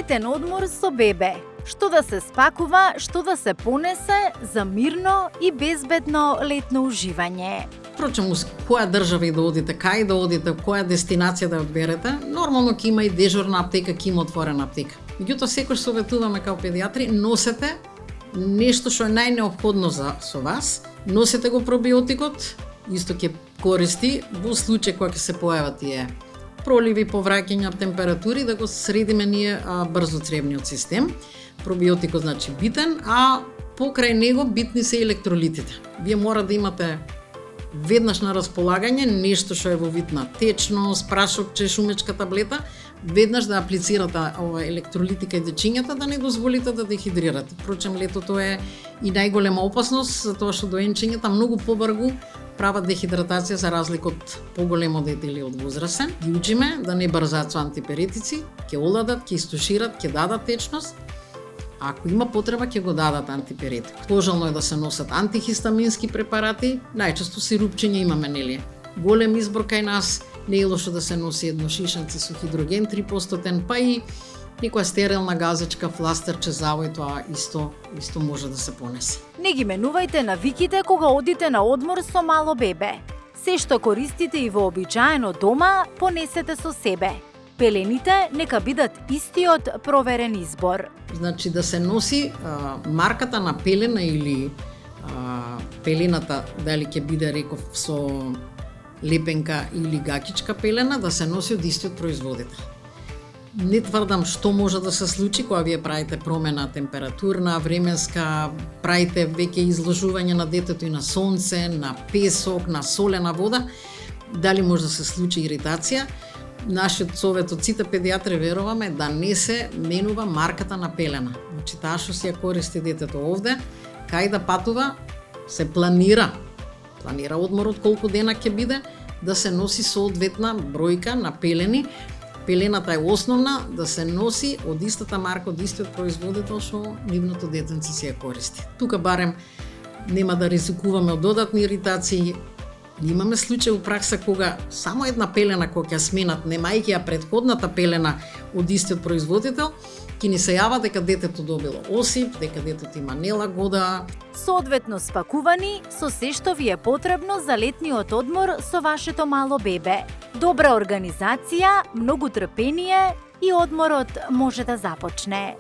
Летен одмор со бебе. Што да се спакува, што да се понесе за мирно и безбедно летно уживање. Впрочем, која држава и да одите, кај да одите, која дестинација да одберете, нормално ќе има и дежурна аптека, ќе има отворена аптека. Меѓутоа, секој советуваме као педиатри, носете нешто што е најнеопходно со вас, носете го пробиотикот, исто ќе користи во случај кога ќе се појават тие проливи, повраќања, температури, да го средиме ние брзоцревниот систем. Пробиотикот значи битен, а покрај него битни се електролитите. Вие мора да имате веднаш на располагање нешто што е во вид на течност, прашокче, шумечка таблета, веднаш да аплицирате ова електролитика и дечињата, да не дозволите да дехидрирате. Впрочем, летото е и најголема опасност, затоа што доенчењата многу побрзо прават дехидратација за разлика од поголемо дете или од возрастен. Ги учиме да не брзаат со антиперетици, ќе оладат, ќе истушират, ќе дадат течност. Ако има потреба, ќе го дадат антиперетик. Пожелно е да се носат антихистамински препарати, најчесто сирупчиња имаме, нели? Голем избор кај нас, не е лошо да се носи едношишанци со хидроген 3%, па и некоја стерилна газечка, фластерче, завој, тоа исто може да се понесе. Не ги менувајте навиките кога одите на одмор со мало бебе. Се што користите и вообичаено дома, понесете со себе. Пелените нека бидат истиот проверен избор. Значи да се носи марката на пелена или пелената, дали ќе биде, реков, со лепенка или гакичка пелена, да се носи од истиот производител. Не тврдам што може да се случи кога вие правите промена температурна, временска, правите веќе изложување на детето и на сонце, на песок, на солена вода, дали може да се случи иритација. Нашиот совет од сите педиатри веруваме да не се менува марката на пелена. Значи таа што си ја користи детето овде, кај да патува, се планира одморот колку дена ќе биде, да се носи соодветна бројка на пелени. Пелената е основна да се носи од истата марка, од истиот производител што нивното детенце си ја користи. Тука барем нема да ризикуваме од додатни иритации. Имаме случај у пракса кога само една пелена кога ќе сменат, немајќи ја претходната пелена од истиот производител, ќе ни се јава дека детето добило осип, дека детето има нелагода. Соодветно спакувани со се што ви е потребно за летниот одмор со вашето мало бебе. Добра организација, многу трпение и одморот може да започне.